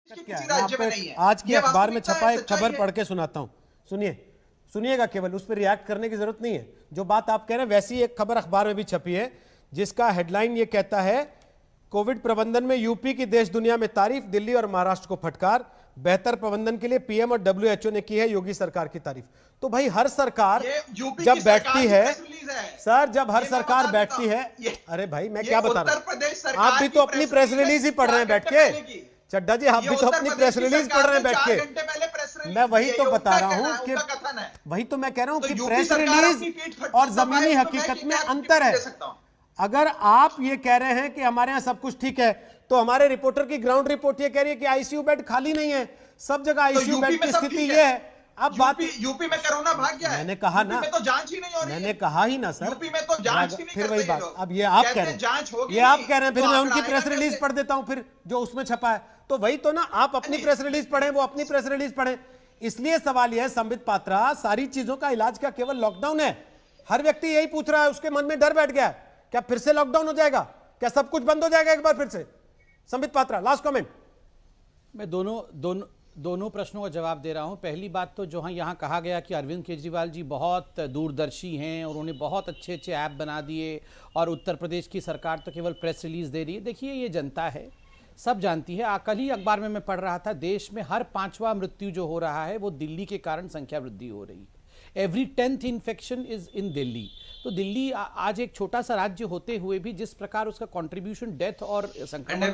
क्या है? मैं आपको आज की अखबार में छपा एक खबर पढ़ के सुनाता हूं। सुनिएगा, केवल उस पर रिएक्ट करने की जरूरत नहीं है। जो बात आप कह रहे हैं वैसी एक खबर अखबार में भी छपी है, जिसका हेडलाइन ये कहता है, कोविड प्रबंधन में यूपी की देश दुनिया में तारीफ, दिल्ली और महाराष्ट्र को फटकार, बेहतर प्रबंधन के लिए पीएम और डब्ल्यूएचओ ने की है योगी सरकार की तारीफ। तो भाई हर सरकार जब बैठती है सर, जब हर सरकार बैठती है, अरे भाई मैं क्या बता रहा हूं, आप भी तो अपनी प्रेस रिलीज ही पढ़ रहे हैं बैठ के। चड्डा जी, आप भी तो अपनी प्रेस रिलीज पढ़ रहे हैं बैठ के। मैं वही तो बता रहा हूं कि वही तो मैं कह रहा हूं कि प्रेस रिलीज और जमीनी हकीकत में अंतर है। अगर आप ये कह रहे हैं कि हमारे यहां सब कुछ ठीक है, तो हमारे रिपोर्टर की ग्राउंड रिपोर्ट ये कह रही है कि आईसीयू बेड खाली नहीं है, सब जगह आईसीयू बेड की स्थिति ये है। अब बात यूपी में कोरोना भाग गया है। मैंने कहा ना, तो जांच ही नहीं हो रही है। मैंने कहा ही ना सर, यूपी में तो जांच ही नहीं फिर करते वही बात। अब ये आप कह रहे हैं, ये आप कह रहे हैं, फिर मैं उनकी प्रेस रिलीज पढ़ देता हूं फिर जो उसमें छपा है। तो वही तो ना, आप अपनी प्रेस रिलीज पढ़ें, वो अपनी प्रेस रिलीज पढ़ें। इसलिए सवाल यह है संबित पात्रा, सारी चीजों का इलाज क्या केवल लॉकडाउन है? हर व्यक्ति यही पूछ रहा है, उसके मन में डर बैठ गया है, क्या फिर से लॉकडाउन हो जाएगा, क्या सब कुछ बंद हो जाएगा एक बार फिर से? Sambit Patra, last comment. मैं दोनों प्रश्नों का जवाब दे रहा हूं। पहली बात तो जो यहाँ कहा गया कि अरविंद केजरीवाल जी बहुत दूरदर्शी हैं और उन्होंने बहुत अच्छे अच्छे ऐप बना दिए और उत्तर प्रदेश की सरकार तो केवल प्रेस रिलीज दे रही है। देखिए, ये जनता है, सब जानती है। कल ही अखबार में मैं पढ़ रहा था, देश में हर 5वां मृत्यु जो हो रहा है वो दिल्ली के कारण संख्या वृद्धि हो रही है। Every 10th infection is in Delhi. तो दिल्ली आज एक छोटा सा राज्य होते हुए भी जिस प्रकार उसका कंट्रीब्यूशन डेथ और संक्रमण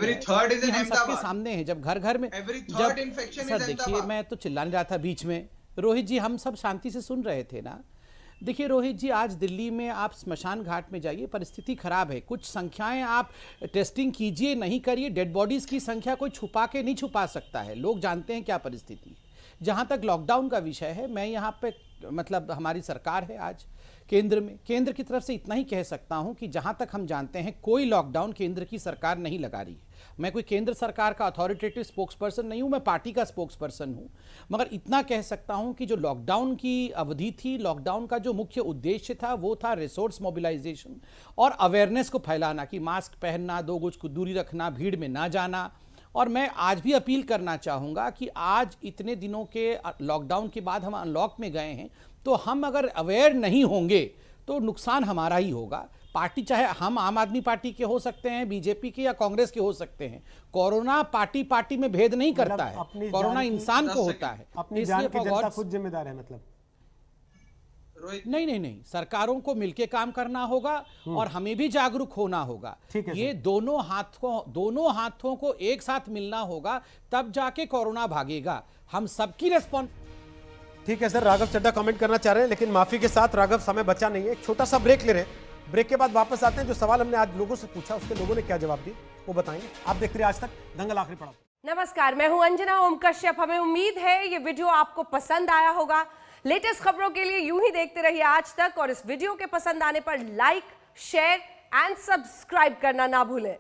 सबके सामने है। जब घर घर में सर देखिए, मैं तो चिल्ला नहीं रहा था बीच में, रोहित जी हम सब शांति से सुन रहे थे ना। देखिए रोहित जी, आज दिल्ली में आप स्मशान घाट में जाइए, परिस्थिति खराब है। कुछ संख्याएं आप टेस्टिंग कीजिए, नहीं करिए, डेड बॉडीज की संख्या कोई छुपा के नहीं छुपा सकता है। लोग जानते हैं क्या परिस्थिति है। जहां तक लॉकडाउन का विषय है, मैं यहाँ पे मतलब हमारी सरकार है आज केंद्र में, केंद्र की तरफ से इतना ही कह सकता हूं कि जहां तक हम जानते हैं कोई लॉकडाउन केंद्र की सरकार नहीं लगा रही है। मैं कोई केंद्र सरकार का अथॉरिटेटिव स्पोक्सपर्सन नहीं हूं, मैं पार्टी का स्पोक्सपर्सन हूं, मगर इतना कह सकता हूं कि जो लॉकडाउन की अवधि थी, लॉकडाउन का जो मुख्य उद्देश्य था वो था रिसोर्स मोबिलाइजेशन और अवेयरनेस को फैलाना कि मास्क पहनना, 2 गज की दूरी रखना, भीड़ में ना जाना। और मैं आज भी अपील करना चाहूँगा कि आज इतने दिनों के लॉकडाउन के बाद हम अनलॉक में गए हैं, तो हम अगर अवेयर नहीं होंगे तो नुकसान हमारा ही होगा। पार्टी चाहे हम आम आदमी पार्टी के हो सकते हैं, बीजेपी के या कांग्रेस के हो सकते हैं, कोरोना पार्टी में भेद नहीं करता है, कोरोना इंसान को होता है। अपनी जान की जनता खुद जिम्मेदार है। मतलब नहीं, सरकारों को मिलके काम करना होगा और हमें भी जागरूक होना होगा। ये दोनों हाथों को एक साथ मिलना होगा, तब जाके कोरोना भागेगा। हम सबकी रिस्पॉन्स। ठीक है सर, राघव चड्ढा कमेंट करना चाह रहे हैं, लेकिन माफी के साथ राघव समय बचा नहीं है, एक छोटा सा ब्रेक ले रहे हैं। ब्रेक के बाद वापस आते हैं। जो सवाल हमने आज लोगों से पूछा उसके लोगों ने क्या जवाब दिए वो बताएंगे। आप देखते रहिए आज तक, दंगल आखिरी पड़ाव। नमस्कार, मैं हूं अंजना ओम कश्यप। हमें उम्मीद है ये वीडियो आपको पसंद आया होगा। लेटेस्ट खबरों के लिए यूं ही देखते रहिए आज तक, और इस वीडियो के पसंद आने पर लाइक, शेयर एंड सब्सक्राइब करना ना भूलें।